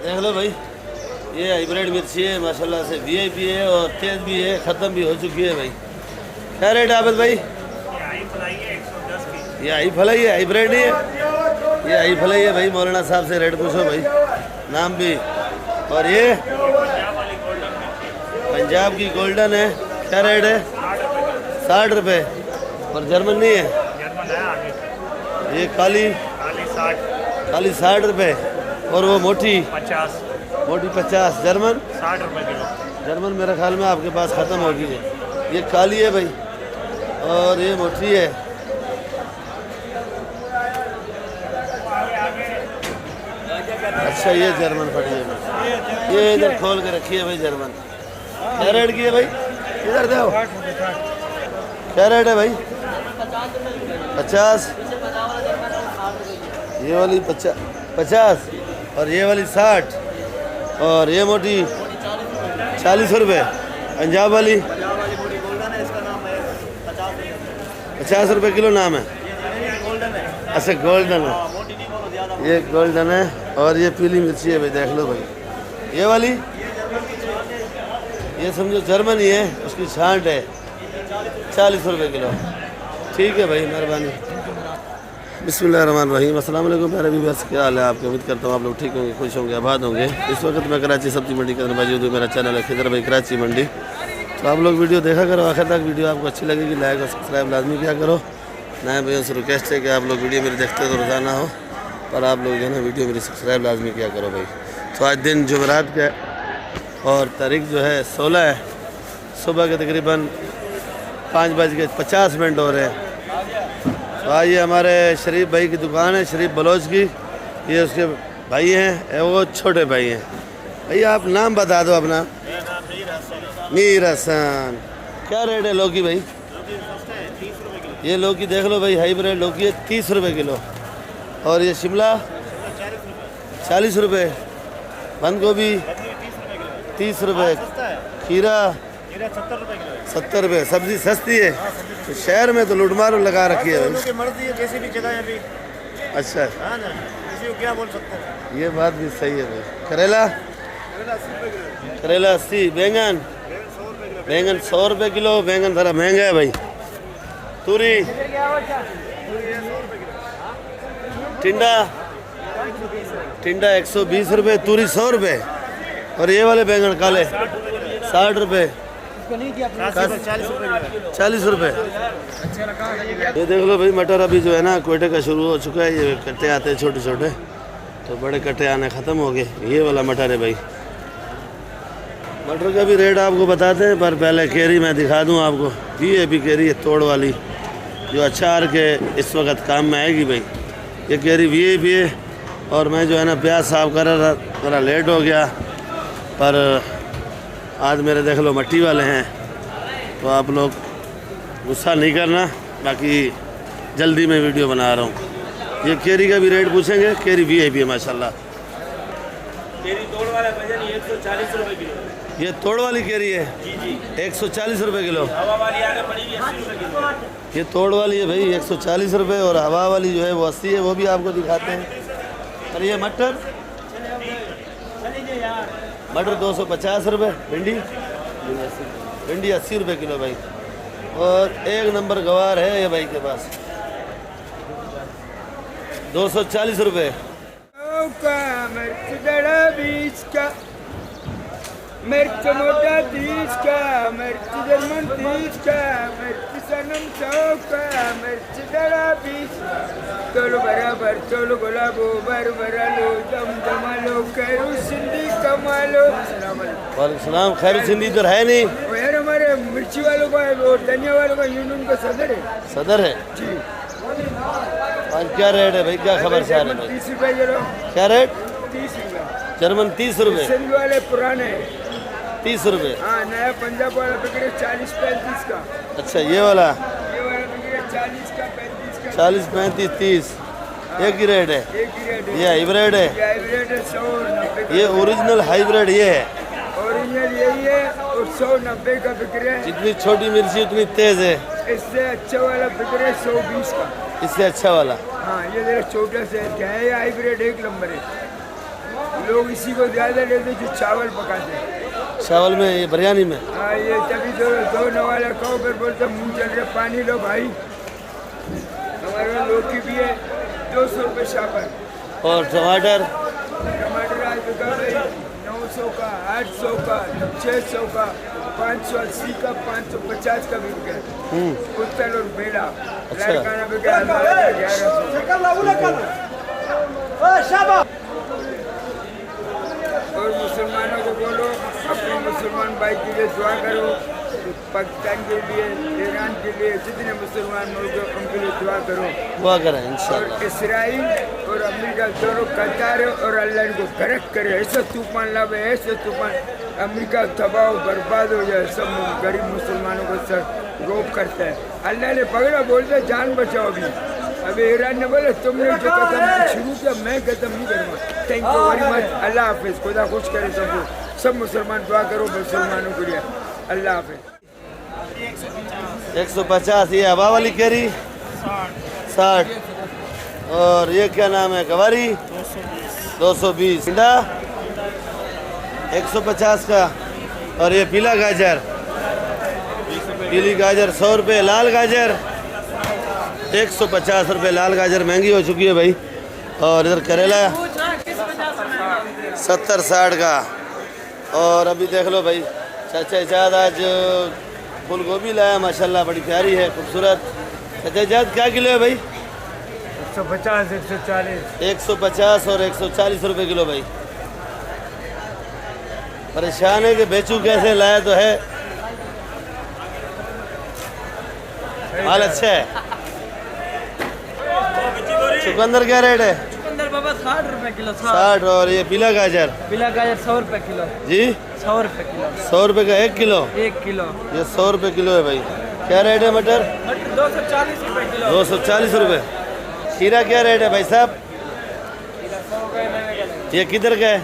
देख लो भाई, ये हाइब्रिड मिर्ची है माशाल्लाह से, वीआईपी है और तेज भी है, ख़त्म भी हो चुकी है भाई। क्या रेट है आबिद भाई? ये आई फलाई है, हाइब्रिड ही है, ये आई फलाई है भाई। मौलाना साहब से रेट पूछो भाई, नाम भी। और ये पंजाब की गोल्डन है, क्या रेट है? 60 रुपये। और जर्मन नहीं है? ये काली 60 रुपये। और वो मोटी 50। जर्मन 60 रुपये किलो। जर्मन मेरे ख्याल में आपके पास ख़त्म होगी है। ये काली है भाई और ये मोटी है। अच्छा ये जर्मन पड़ी है भाई, ये इधर खोल के रखी है भाई जर्मन। क्या रेट की है भाई? इधर दो। क्या रेट है भाई? 50। ये वाली 50 और ये वाली 60 और ये मोटी 40 रुपये। पंजाब वाली 50 रुपये किलो नाम है। अच्छा गोल्डन है, ये गोल्डन है। और ये पीली मिर्ची है भाई, देख लो भाई। ये वाली ये समझो जर्मन ही है, उसकी छांट है, 40 रुपये किलो। ठीक है भाई, मेहरबानी। बिस्मिल्लाहिर्रहमानिर्रहीम। अस्सलाम वालेकुम प्यारे व्यूअर्स, क्या हाल है आपके? उम्मीद करता हूँ आप लोग ठीक होंगे, खुश होंगे, आबाद होंगे। इस वक्त मैं कराची सब्जी मंडी के अंदर मौजूद हूँ। मेरा चैनल है खिदर भाई कराची मंडी। तो आप लोग वीडियो देखा करो आखिर तक। वीडियो आपको अच्छी लगेगी, लाइक और सब्सक्राइब लाजमी किया करो। नए भाइयों से रिक्वेस्ट है कि आप लोग वीडियो मेरी देखते तो रोज़ाना हो, पर आप लोग जो है ना वीडियो मेरी सब्सक्राइब लाजमी किया करो भाई। तो आज दिन जुमेरात का और तारीख जो है 16 है। सुबह के तकरीबन 5:50 हो रहे हैं। तो आइए, हमारे शरीफ भाई की दुकान है, शरीफ बलोच की। ये उसके भाई हैं, वो छोटे भाई हैं। भैया आप नाम बता दो अपना। मीर हसन। क्या रेट है लौकी भाई? ये लौकी देख लो भाई, हाइब्रिड लौकी है, 30 रुपये किलो। और ये शिमला 40 रुपये। बंद गोभी 30 रुपये। खीरा 70 रुपये। सब्जी सस्ती है। तो शहर में तो लूटमार लगा रखी है भाई। मर्जी है किसी भी जगह अभी। अच्छा हाँ ना, किसी को क्या बोल सकते हैं। ये बात भी सही है भाई। करेला 80। बैंगन 100 रुपये किलो। बैंगन ज़रा महंगा है भाई। तूरी टिंडा 120 रुपये। तूरी 100 रुपये। और ये वाले बैंगन काले 60 रुपये। 40 रुपये। ये देख लो भाई, मटर अभी जो है ना कोयटे का शुरू हो चुका है। ये कट्टे आते हैं छोटे छोटे, तो बड़े कट्टे आने ख़त्म हो गए। ये वाला मटर है भाई। मटर का भी रेट आपको बताते हैं, पर पहले केरी मैं दिखा दूं आपको। ये भी केरी है तोड़ वाली, जो अचार के इस वक्त काम में आएगी भाई। ये केरी भी है। और मैं जो है ना प्याज साफ कर रहा था, थोड़ा लेट हो गया, पर आज मेरे देख लो मट्टी वाले हैं, तो आप लोग गुस्सा नहीं करना। बाकी जल्दी मैं वीडियो बना रहा हूँ। ये केरी का भी रेट पूछेंगे। केरी भी है माशाल्लाह। केरी तोड़ वाला वजन 140 रुपये किलो। ये तोड़ वाली केरी है जी 140 रुपये किलो। हवा वाली आगे पड़ेगी 80 रुपये किलो। ये तोड़ वाली है भाई 140 रुपये, और हवा वाली जो है वो 80 है। वो भी आपको दिखाते हैं। और ये मटर 250 रुपये। भिंडी 80 रुपये किलो भाई। और एक नंबर गवार है ये भाई के पास, 240 रुपये। मिर्च मोटा 30 का, मिर्च जर्मन 30 का, मिर्च सनम 100 का, मिर्च दड़ा 20। चलो बराबर, चलो गुलाबो बर बरा लो, दम जमा लो, खैरू सिंधी कमा लो। वालेकुम सलाम। खैर सिंधी इधर है नहीं। वो यार हमारे मिर्ची वालों का और धनिया वालों का यूनियन का सदर है। सदर है जी। आज क्या रेट है भाई? क्या खबर से आ रहे हैं? 30 रुपये किलो। क्या रेट? 30 रुपये। जर्मन 30 रुपये। सिंध वाले पुराने 30 रुपये। हाँ, नया पंजाब वाला बिक्री 40-35 का। अच्छा ये वाला ये वाला बिक्री 40 का, 35 का। 40, 35, 30 एक ही रेट है। एक ही रेट है। ये हाइब्रिड है। ये हाइब्रिड है 190 ये ओरिजिनल हाइब्रिड ये है। ओरिजिनल यही है और 190 का बिक्री है। जितनी छोटी मिर्ची उतनी तेज है। इससे अच्छा वाला बिक्री है 120 का। इससे अच्छा वाला। हाँ, ये जरा छोटा सा क्या है, ये हाइब्रिड एक नंबर है। लोग इसी को ज़्यादा लेते जो चावल पकाते हैं। चावल में, ये बिरयानी में। हाँ, ये तभी दो नवाला खाओ, फिर बोलते मुँह चल रहे, पानी लो भाई। हमारे पास लौकी भी है, 200 रुपये शापर। और टमाटर? टमाटर आज बिका भाई 900 का, 800 का, 600 का, 580 का, 550 का भी बिका। उत्तल और बेड़ा लड़काना बिका 1100। और मुसलमानों को बोलो अपने मुसलमान भाई के लिए दुआ करो, पाकिस्तान के लिए, ईरान के लिए, जितने मुसलमान मुल्क हैं उनके लिए दुआ करो। दुआ करें इंशाल्लाह। और इसराइल और अमेरिका दोनों कतार और अल्लाह इनको गरक करे, ऐसा तूफान लावे, ऐसे तूफान अमेरिका तबाह बर्बाद हो जाए, सब गरीब मुसलमानों को सर रोक करता है। अल्लाह ने पकड़ा, बोलते जान बचाओ। अभी ईरान ने बोला तुमने जो कदम शुरू किया मैं कदम नहीं करूँगा। Thank you very much. अल्लाह हाफिज़, खुदा खुश करे सबको, सब मुसलमान दुआ करो मुसलमानों के लिए। अल्लाह हाफिज़। 150। ये हवा वाली कैरी 60। और ये क्या नाम है, गवारी 220। भिंडा 150 का। और ये पीला गाजर, पीली गाजर 100 रुपये। लाल गाजर 150 रुपये। लाल गाजर महंगी हो चुकी है भाई। और इधर करेला 70-60 का। और अभी देख लो भाई, चाचा इजाद आज फूल गोभी लाया, माशाल्लाह बड़ी प्यारी है, खूबसूरत। चाचा इजाद क्या किलो है भाई? 150, 140। 150 और 140 रुपये किलो भाई। परेशान है कि बेचूं कैसे, लाया तो है, माल अच्छा है। चुकंदर क्या रेट है? चुकंदर बाबा 60 रुपए किलो। 60। और ये पीला गाजर? पीला गाजर 100 रुपए किलो जी। 100 रुपए किलो। 100 रुपये का 1 किलो? 1 किलो। ये 100 रुपये किलो है भाई। क्या रेट है मटर? मटर 240 रुपए किलो। 240 रुपये। खीरा क्या रेट है भाई साहब? ये किधर का है?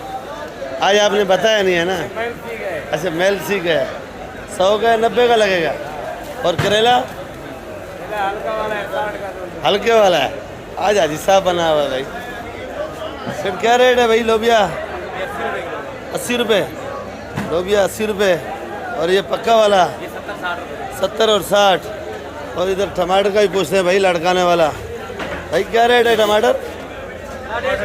आज आपने बताया नहीं है ना। अच्छा, मेलसी का है। 100 का है, 90 का लगेगा। और करेला? हल्के वाला है। आज आज हिसाब बना हुआ है भाई। फिर क्या रेट है भाई? लोबिया 80 रुपये। लोबिया 80 रुपये। और ये पक्का वाला 70 और 60। और इधर टमाटर का ही पूछते हैं भाई, लड़काने वाला। भाई क्या रेट है टमाटर?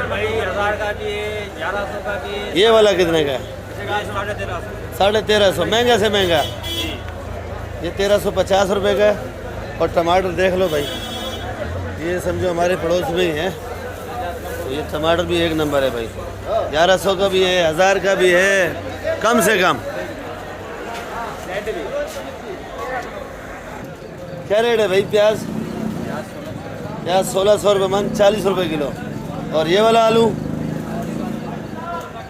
भाई 1000 का भी है, 1100 का भी है। ये वाला कितने का है? 1350। 1350। महंगा से महंगा। ये 1350 रुपये का है। और टमाटर देख लो भाई, ये समझो हमारे पड़ोस में ही है। तो ये टमाटर भी एक नंबर है भाई। 1100 का भी है, 1000 का भी है, कम से कम। क्या रेट है भाई प्याज? प्याज 1600 रुपये मन, 40 रुपये किलो। और ये वाला आलू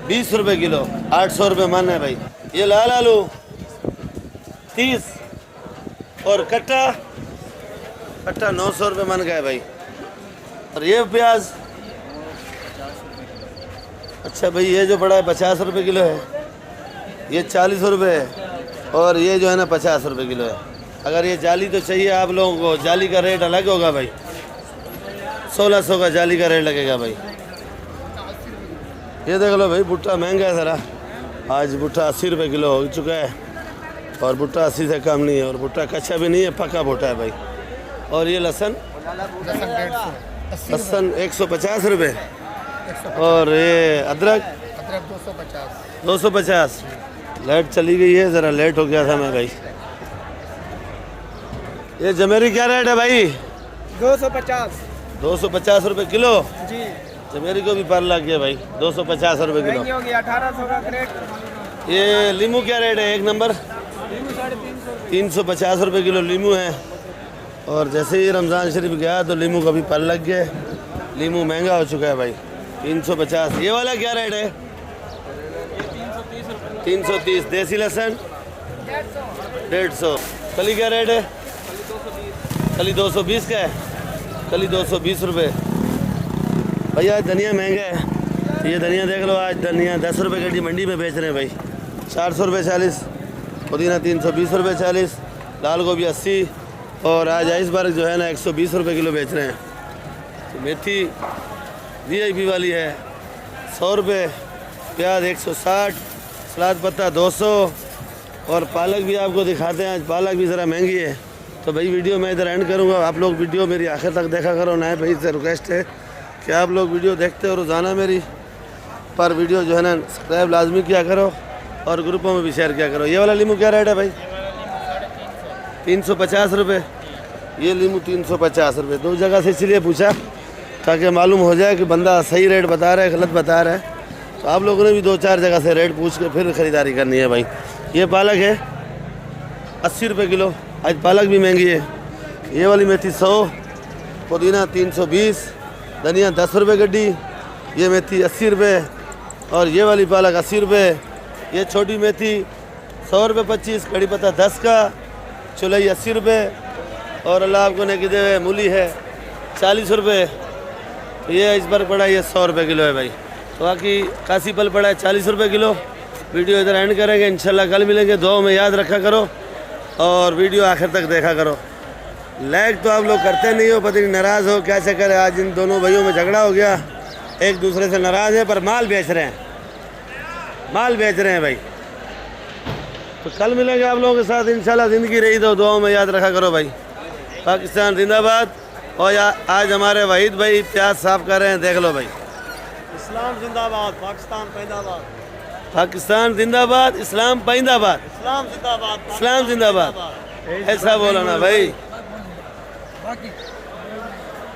20 रुपये किलो, 800 रुपये मन है भाई। ये लाल आलू 30। और कट्टा 900 रुपये मन का है भाई। और ये प्याज, अच्छा भाई ये जो बड़ा है 50 रुपये किलो है, ये 40 रुपये है। और ये जो है ना 50 रुपये किलो है। अगर ये जाली तो चाहिए आप लोगों को, जाली का रेट अलग होगा भाई। 1600 का जाली का रेट लगेगा भाई। ये देख लो भाई, भुट्टा महंगा है ज़रा। आज भुट्टा 80 रुपये किलो हो चुका है। और भुट्टा 80 से कम नहीं है। और भुट्टा कच्चा भी नहीं है, पक्का भुट्टा है भाई। और ये लहसुन 150 रुपये। और ये अदरक 250। लाइट चली गई है, ज़रा लेट हो गया था मैं भाई। ये जमेरी क्या रेट है भाई? 250। 250 रुपये किलो जी। जमेरी को भी पर लग गया भाई। 250 रुपये किलो। महंगी होगी, 1800 का क्रेट। ये लीमू क्या रेट है? एक नंबर 350 रुपये किलो लीमू है। और जैसे ही रमज़ान शरीफ गया तो लीमू का भी पर लग गया। लीमू महंगा हो चुका है भाई, 350। ये वाला क्या रेट है? 330। देसी लहसुन 150। कली क्या रेट है? कली 220 का है। कली 220 रुपये। भैया धनिया महंगा है। ये धनिया देख लो, आज धनिया 10 रुपये गड्डी मंडी में बेच रहे हैं भाई। 400 रुपये 40। पुदीना 320 रुपये 40। लाल गोभी 80। और आज आइसबर्ग जो है ना 120 रुपये किलो बेच रहे हैं। तो मेथी VIP वाली है 100 रुपये। प्याज 160, सलाद पत्ता 200 और पालक भी आपको दिखाते हैं। आज पालक भी ज़रा महंगी है। तो भाई वीडियो मैं इधर एंड करूँगा, आप लोग वीडियो मेरी आखिर तक देखा करो। नए भाई से रिक्वेस्ट है कि आप लोग वीडियो देखते हो रोज़ाना मेरी, पर वीडियो जो है ना सब्सक्राइब लाजमी किया करो और ग्रुपों में भी शेयर किया करो। ये वाला लीमू क्या रेट है भाई? 350 रुपये। ये लीमू 350 रुपये। दो जगह से इसलिए पूछा ताकि मालूम हो जाए कि बंदा सही रेट बता रहा है गलत बता रहा है। तो आप लोगों ने भी 2-4 जगह से रेट पूछ के फिर ख़रीदारी करनी है भाई। ये पालक है 80 रुपये किलो। आज पालक भी महंगी है। ये वाली मेथी 100, पुदीना 320, धनिया 10 रुपये गड्डी। ये मेथी 80 रुपये और ये वाली पालक 80 रुपये। ये छोटी मेथी 100 रुपये 25, कड़ी पत्ता 10 का, चुलई 80 रुपये और अल्लाह आपको ने किए हुए मूली है 40 रुपये। तो ये इस पर पड़ा ये 100 रुपये किलो है भाई। तो बाकी कासी फल पड़ा है 40 रुपये किलो। वीडियो इधर एंड करेंगे, इंशाल्लाह कल मिलेंगे। दुआ में याद रखा करो और वीडियो आखिर तक देखा करो। लाइक तो आप लोग करते नहीं हो, पता नहीं नाराज़ हो क्या चक्कर है। आज इन दोनों भाइयों में झगड़ा हो गया, एक दूसरे से नाराज़ है, पर माल बेच रहे हैं, माल बेच रहे हैं भाई। तो कल मिलेंगे आप लोगों के साथ इंशाल्लाह। ज़िंदगी रही तो दुआओं में याद रखा करो भाई। पाकिस्तान जिंदाबाद। और आज हमारे वहीद भाई प्याज साफ कर रहे हैं, देख लो भाई। इस्लाम जिंदाबाद, पाकिस्तान पैदाबाद। पाकिस्तान जिंदाबाद, इस्लाम पैदाबाद। इस्लाम जिंदाबाद, इस्लाम जिंदाबाद। ऐसा बोलो ना भाई।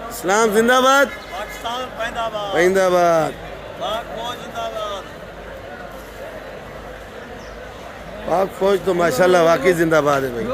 इस्लाम जिंदाबाद, पाकिस्तान पैदाबाद। पैदाबाद। पाक फौज जिंदाबाद। पाक फौज तो माशाल्लाह वाकई जिंदाबाद है भाई।